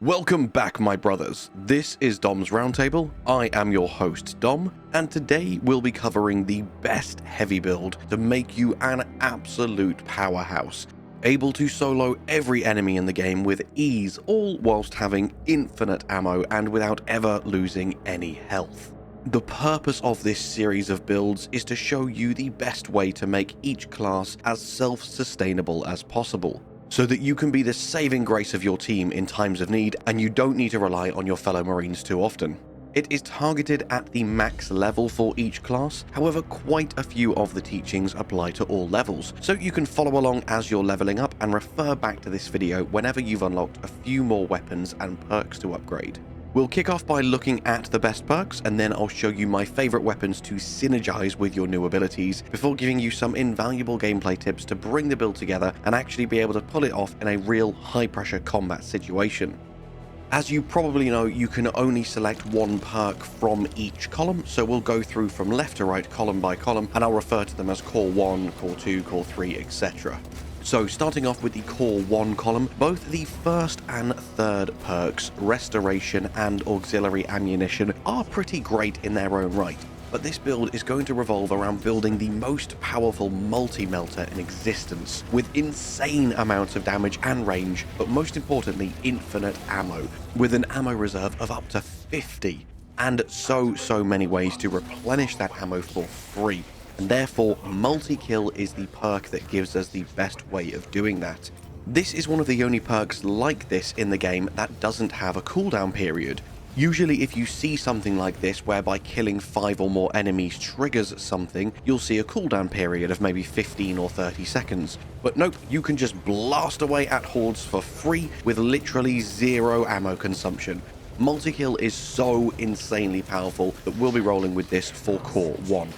Welcome back, my brothers. This is Dom's Roundtable. I am your host, Dom, and today we'll be covering the best heavy build to make you an absolute powerhouse, able to solo every enemy in the game with ease, all whilst having infinite ammo and without ever losing any health. The purpose of this series of builds is to show you the best way to make each class as self-sustainable as possible, so that you can be the saving grace of your team in times of need and you don't need to rely on your fellow Marines too often. It is targeted at the max level for each class, however quite a few of the teachings apply to all levels, so you can follow along as you're leveling up and refer back to this video whenever you've unlocked a few more weapons and perks to upgrade. We'll kick off by looking at the best perks, and then I'll show you my favourite weapons to synergize with your new abilities, before giving you some invaluable gameplay tips to bring the build together and actually be able to pull it off in a real high-pressure combat situation. As you probably know, you can only select one perk from each column, so we'll go through from left to right, column by column, and I'll refer to them as Core 1, Core 2, Core 3, etc. So starting off with the Core 1 column, both the first and third perks, Restoration and Auxiliary Ammunition, are pretty great in their own right, but this build is going to revolve around building the most powerful multi-melter in existence, with insane amounts of damage and range, but most importantly infinite ammo, with an ammo reserve of up to 50, and so many ways to replenish that ammo for free. And therefore, multi-kill is the perk that gives us the best way of doing that. This is one of the only perks like this in the game that doesn't have a cooldown period. Usually if you see something like this whereby killing 5 or more enemies triggers something, you'll see a cooldown period of maybe 15 or 30 seconds. But nope, you can just blast away at hordes for free with literally zero ammo consumption. Multi-kill is so insanely powerful that we'll be rolling with this for Core 1.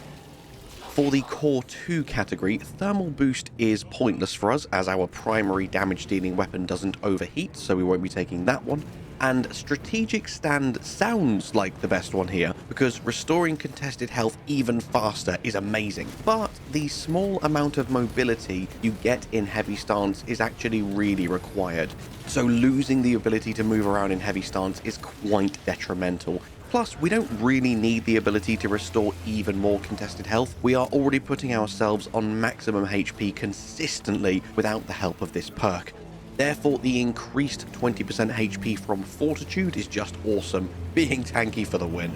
For the Core 2 category, Thermal Boost is pointless for us as our primary damage dealing weapon doesn't overheat, so we won't be taking that one. And Strategic Stand sounds like the best one here, because restoring contested health even faster is amazing. But the small amount of mobility you get in Heavy Stance is actually really required, so losing the ability to move around in Heavy Stance is quite detrimental. Plus, we don't really need the ability to restore even more contested health. We are already putting ourselves on maximum HP consistently without the help of this perk. Therefore, the increased 20% HP from Fortitude is just awesome, being tanky for the win.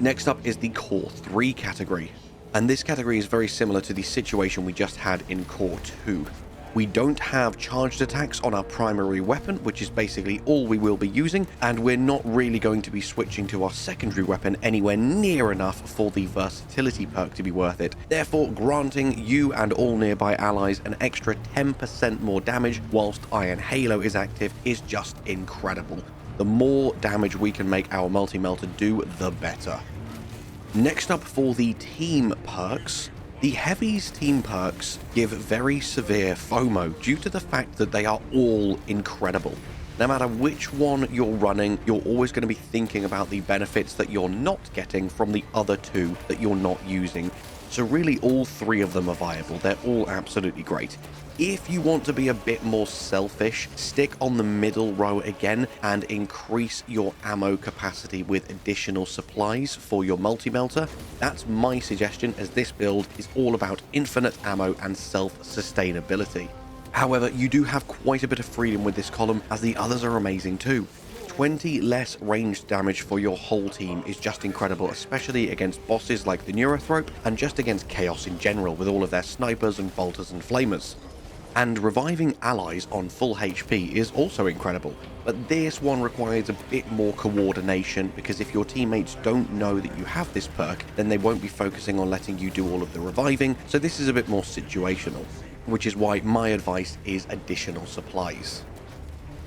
Next up is the Core 3 category, and this category is very similar to the situation we just had in Core 2. We don't have charged attacks on our primary weapon, which is basically all we will be using, and we're not really going to be switching to our secondary weapon anywhere near enough for the versatility perk to be worth it, therefore granting you and all nearby allies an extra 10% more damage whilst Iron Halo is active is just incredible. The more damage we can make our multi-melter do, the better. Next up for the team perks, the Heavies team perks give very severe FOMO due to the fact that they are all incredible. No matter which one you're running, you're always going to be thinking about the benefits that you're not getting from the other two that you're not using. So really all three of them are viable, they're all absolutely great. If you want to be a bit more selfish, stick on the middle row again and increase your ammo capacity with additional supplies for your multi-melter. That's my suggestion, as this build is all about infinite ammo and self-sustainability. However, you do have quite a bit of freedom with this column, as the others are amazing too. 20 less ranged damage for your whole team is just incredible, especially against bosses like the Neurothrope and just against Chaos in general with all of their snipers and bolters and flamers. And reviving allies on full HP is also incredible, but this one requires a bit more coordination, because if your teammates don't know that you have this perk, then they won't be focusing on letting you do all of the reviving, so this is a bit more situational, which is why my advice is additional supplies.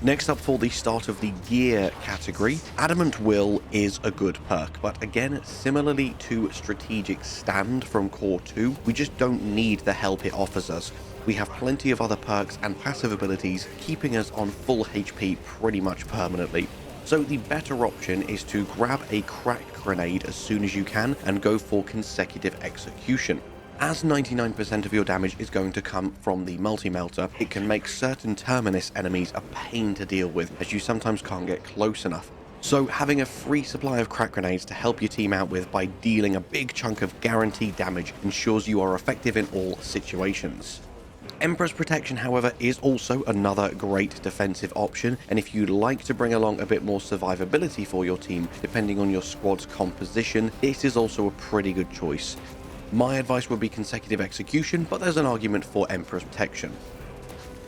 Next up, for the start of the gear category, Adamant Will is a good perk, but again, similarly to Strategic Stand from Core 2, we just don't need the help it offers us. We have plenty of other perks and passive abilities keeping us on full HP pretty much permanently. So the better option is to grab a crack grenade as soon as you can and go for consecutive execution. As 99% of your damage is going to come from the multi-melter, it can make certain Terminus enemies a pain to deal with, as you sometimes can't get close enough. So having a free supply of crack grenades to help your team out with by dealing a big chunk of guaranteed damage ensures you are effective in all situations. Emperor's Protection, however, is also another great defensive option, and if you'd like to bring along a bit more survivability for your team, depending on your squad's composition, this is also a pretty good choice. My advice would be Consecutive Execution, but there's an argument for Emperor's Protection.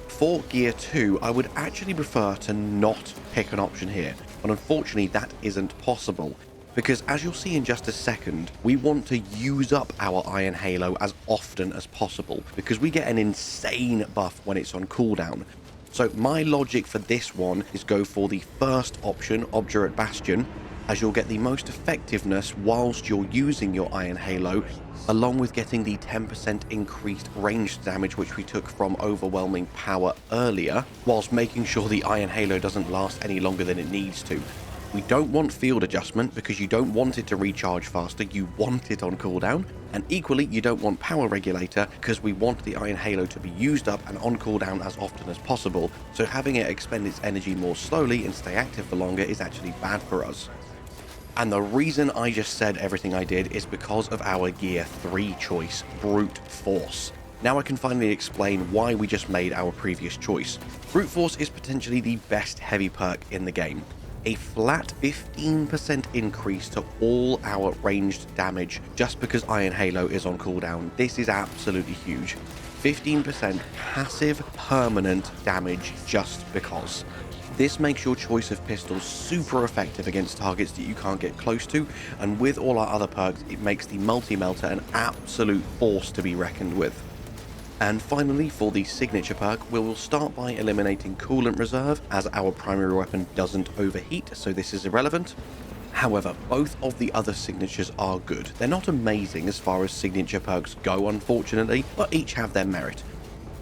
For Gear 2, I would actually prefer to not pick an option here, but unfortunately that isn't possible, because as you'll see in just a second, we want to use up our Iron Halo as often as possible, because we get an insane buff when it's on cooldown. So my logic for this one is go for the first option, Obdurate Bastion, as you'll get the most effectiveness whilst you're using your Iron Halo, along with getting the 10% increased ranged damage which we took from Overwhelming Power earlier, whilst making sure the Iron Halo doesn't last any longer than it needs to. We don't want Field Adjustment because you don't want it to recharge faster, you want it on cooldown, and equally you don't want Power Regulator because we want the Iron Halo to be used up and on cooldown as often as possible, so having it expend its energy more slowly and stay active for longer is actually bad for us. And the reason I just said everything I did is because of our Gear 3 choice, Brute Force. Now I can finally explain why we just made our previous choice. Brute Force is potentially the best heavy perk in the game. A flat 15% increase to all our ranged damage just because Iron Halo is on cooldown. This is absolutely huge. 15% passive permanent damage just because. This makes your choice of pistols super effective against targets that you can't get close to, and with all our other perks, it makes the multi-melter an absolute force to be reckoned with. And finally, for the signature perk, we will start by eliminating Coolant Reserve, as our primary weapon doesn't overheat, so this is irrelevant. However, both of the other signatures are good. They're not amazing as far as signature perks go, unfortunately, but each have their merit.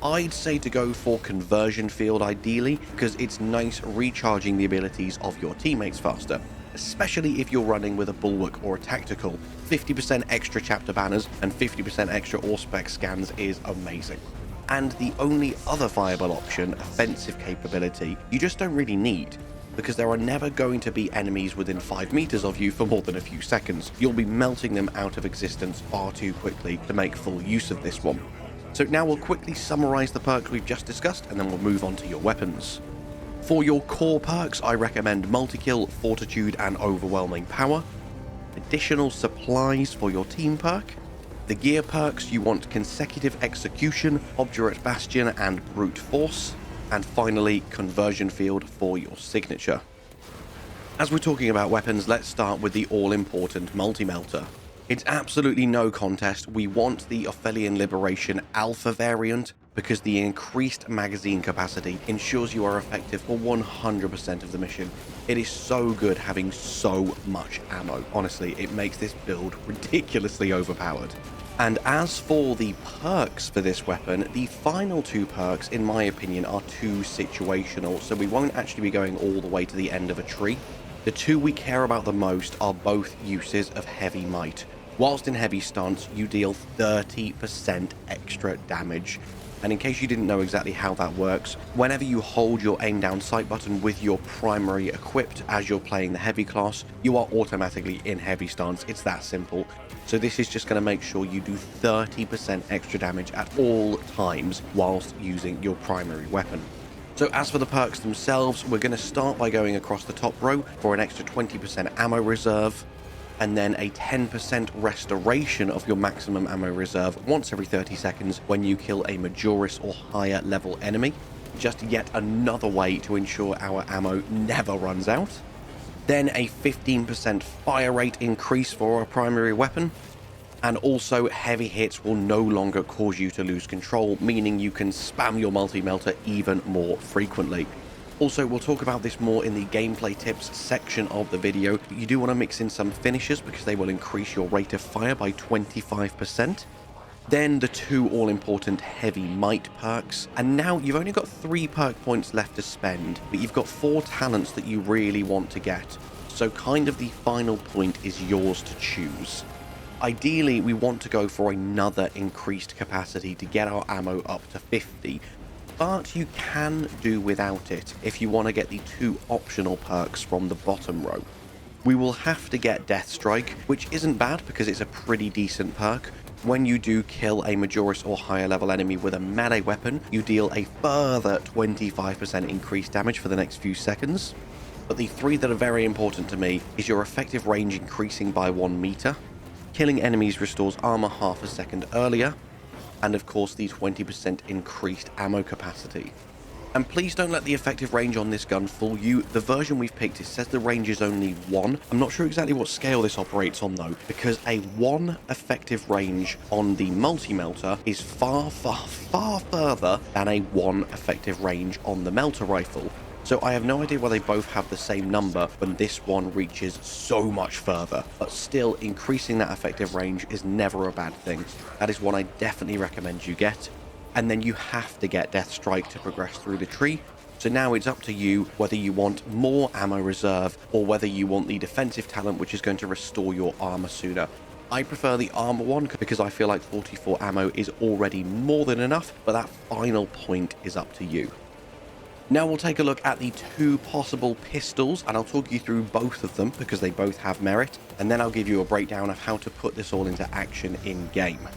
I'd say to go for Conversion Field ideally, because it's nice recharging the abilities of your teammates faster, especially if you're running with a Bulwark or a Tactical. 50% extra chapter banners and 50% extra Auspex scans is amazing. And the only other viable option, Offensive Capability, you just don't really need, because there are never going to be enemies within 5 meters of you for more than a few seconds. You'll be melting them out of existence far too quickly to make full use of this one. So now we'll quickly summarize the perks we've just discussed, and then we'll move on to your weapons. For your core perks, I recommend Multi-Kill, Fortitude, and Overwhelming Power. Additional supplies for your team perk. The gear perks, you want Consecutive Execution, Obdurate Bastion, and Brute Force. And finally, Conversion Field for your signature. As we're talking about weapons, let's start with the all-important Multi-Melter. It's absolutely no contest, we want the Ophelian Liberation Alpha variant, because the increased magazine capacity ensures you are effective for 100% of the mission. It is so good having so much ammo. Honestly, it makes this build ridiculously overpowered. And as for the perks for this weapon, the final 2 perks, in my opinion, are too situational, so we won't actually be going all the way to the end of a tree. The 2 we care about the most are both uses of Heavy Might. Whilst in heavy stance, you deal 30% extra damage. And in case you didn't know exactly how that works, whenever you hold your aim down sight button with your primary equipped as you're playing the heavy class, you are automatically in heavy stance. It's that simple. So this is just going to make sure you do 30% extra damage at all times whilst using your primary weapon. So as for the perks themselves, we're going to start by going across the top row for an extra 20% ammo reserve, and then a 10% restoration of your maximum ammo reserve once every 30 seconds when you kill a Majoris or higher level enemy. Just yet another way to ensure our ammo never runs out. Then a 15% fire rate increase for our primary weapon. And also, heavy hits will no longer cause you to lose control, meaning you can spam your multi-melter even more frequently. Also, we'll talk about this more in the gameplay tips section of the video, but you do want to mix in some finishers because they will increase your rate of fire by 25%. Then the 2 all-important Heavy Might perks, and now you've only got 3 perk points left to spend, but you've got 4 talents that you really want to get, so kind of the final point is yours to choose. Ideally, we want to go for another increased capacity to get our ammo up to 50, but you can do without it if you want to get the 2 optional perks from the bottom row. We will have to get Death Strike, which isn't bad because it's a pretty decent perk. When you do kill a Majoris or higher level enemy with a melee weapon, you deal a further 25% increased damage for the next few seconds. But the 3 that are very important to me is your effective range increasing by 1 meter, killing enemies restores armor half a second earlier, and of course the 20% increased ammo capacity. And please don't let the effective range on this gun fool you. The version we've picked, it says the range is only 1. I'm not sure exactly what scale this operates on though, because a 1 effective range on the multi-melter is far further than a 1 effective range on the melter rifle. So I have no idea why they both have the same number when this one reaches so much further, but still increasing that effective range is never a bad thing. That is one I definitely recommend you get. And then you have to get Death Strike to progress through the tree. So now it's up to you whether you want more ammo reserve or whether you want the defensive talent, which is going to restore your armor sooner. I prefer the armor one because I feel like 44 ammo is already more than enough, but that final point is up to you. Now we'll take a look at the 2 possible pistols, and I'll talk you through both of them because they both have merit, and then I'll give you a breakdown of how to put this all into action in game.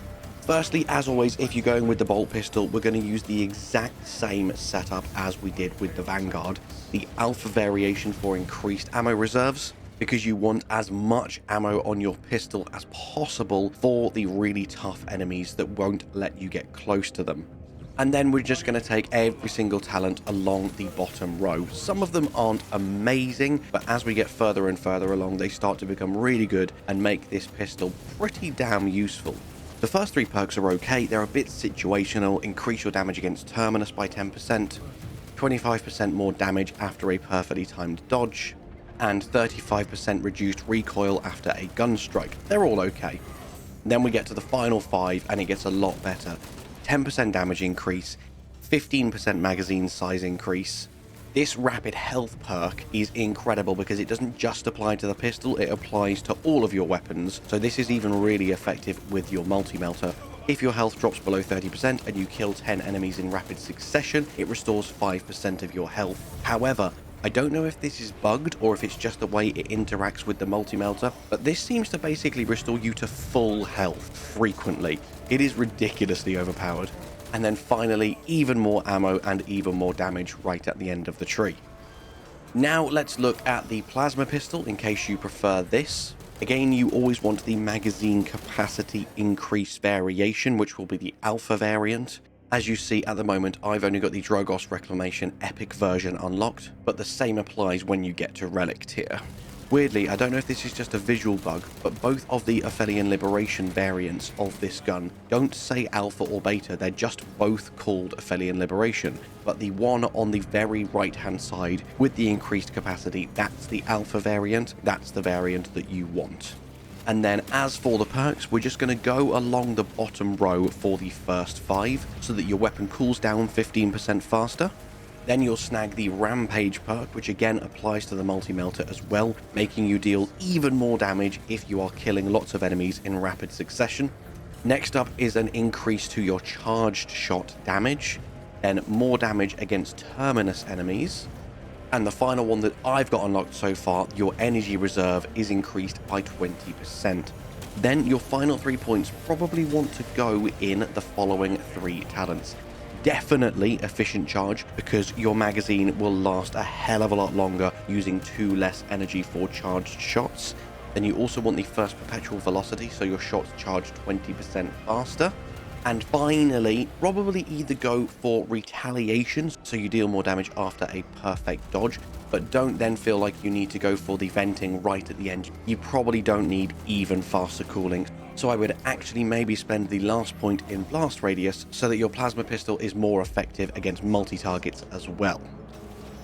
Firstly, as always, if you're going with the bolt pistol, we're going to use the exact same setup as we did with the Vanguard. The alpha variation for increased ammo reserves, because you want as much ammo on your pistol as possible for the really tough enemies that won't let you get close to them. And then we're just going to take every single talent along the bottom row. Some of them aren't amazing, but as we get further and further along, they start to become really good and make this pistol pretty damn useful. The first 3 perks are okay. They're a bit situational. Increase your damage against Terminus by 10%, 25% more damage after a perfectly timed dodge, and 35% reduced recoil after a gun strike. They're all okay. Then we get to the final 5 and it gets a lot better. 10% damage increase, 15% magazine size increase. This rapid health perk is incredible because it doesn't just apply to the pistol, it applies to all of your weapons. So this is even really effective with your multi-melter. If your health drops below 30% and you kill 10 enemies in rapid succession, it restores 5% of your health. However, I don't know if this is bugged or if it's just the way it interacts with the multi-melter, but this seems to basically restore you to full health frequently. It is ridiculously overpowered. And then finally, even more ammo and even more damage right at the end of the tree. Now let's look at the plasma pistol in case you prefer this. Again, you always want the magazine capacity increase variation, which will be the alpha variant. As you see at the moment, I've only got the Drogos Reclamation Epic version unlocked, but the same applies when you get to Relic tier. Weirdly, I don't know if this is just a visual bug, but both of the Aphelion Liberation variants of this gun don't say alpha or beta, they're just both called Aphelion Liberation. But the one on the very right hand side with the increased capacity, that's the alpha variant, that's the variant that you want. And then as for the perks, we're just going to go along the bottom row for the first 5 so that your weapon cools down 15% faster. Then you'll snag the Rampage perk, which again applies to the multi-melter as well, making you deal even more damage if you are killing lots of enemies in rapid succession. Next up is an increase to your charged shot damage, then more damage against Terminus enemies. And the final one that I've got unlocked so far, your energy reserve is increased by 20%. Then your final 3 points probably want to go in the following 3 talents. Definitely efficient charge, because your magazine will last a hell of a lot longer using 2 less energy for charged shots. Then you also want the first perpetual velocity, so your shots charge 20% faster. And finally, probably either go for retaliation, so you deal more damage after a perfect dodge, but don't then feel like you need to go for the venting right at the end. You probably don't need even faster cooling. So I would actually maybe spend the last point in blast radius so that your plasma pistol is more effective against multi-targets as well.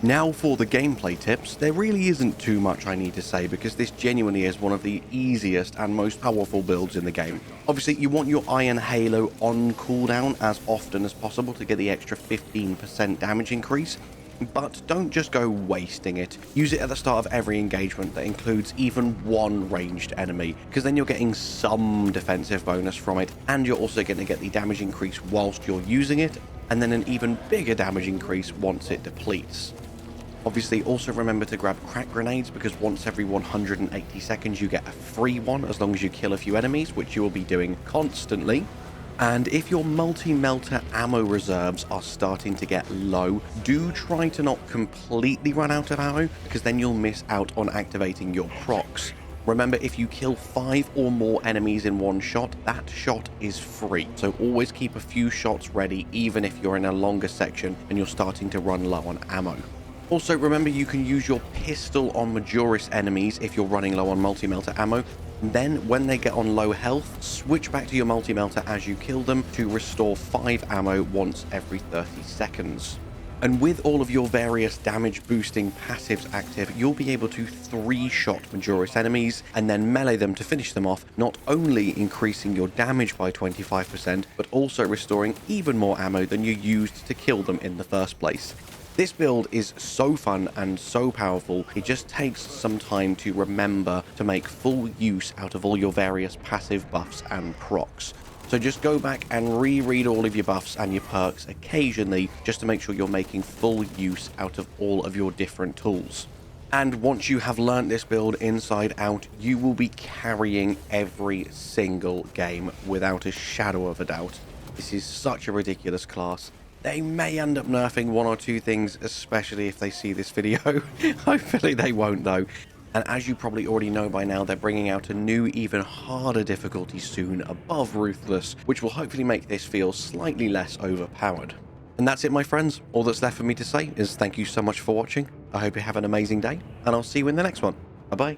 Now for the gameplay tips, there really isn't too much I need to say because this genuinely is one of the easiest and most powerful builds in the game. Obviously you want your Iron Halo on cooldown as often as possible to get the extra 15% damage increase. But don't just go wasting it. Use it at the start of every engagement that includes even one ranged enemy, because then you're getting some defensive bonus from it, and you're also going to get the damage increase whilst you're using it, and then an even bigger damage increase once it depletes. Obviously, also remember to grab crack grenades, because once every 180 seconds you get a free one as long as you kill a few enemies, which you will be doing constantly. And if your multi-melter ammo reserves are starting to get low, do try to not completely run out of ammo, because then you'll miss out on activating your procs. Remember, if you kill 5 or more enemies in one shot, that shot is free. So always keep a few shots ready, even if you're in a longer section and you're starting to run low on ammo. Also, remember you can use your pistol on Majoris enemies if you're running low on multi-melter ammo. Then, when they get on low health, switch back to your multi-melter as you kill them to restore 5 ammo once every 30 seconds. And with all of your various damage boosting passives active, you'll be able to 3-shot Majoris enemies and then melee them to finish them off, not only increasing your damage by 25%, but also restoring even more ammo than you used to kill them in the first place. This build is so fun and so powerful, it just takes some time to remember to make full use out of all your various passive buffs and procs. So just go back and reread all of your buffs and your perks occasionally, just to make sure you're making full use out of all of your different tools. And once you have learnt this build inside out, you will be carrying every single game without a shadow of a doubt. This is such a ridiculous class. They may end up nerfing 1 or 2 things, especially if they see this video. Hopefully they won't though. And as you probably already know by now, they're bringing out a new, even harder difficulty soon above Ruthless, which will hopefully make this feel slightly less overpowered. And that's it, my friends. All that's left for me to say is thank you so much for watching. I hope you have an amazing day, and I'll see you in the next one. Bye-bye.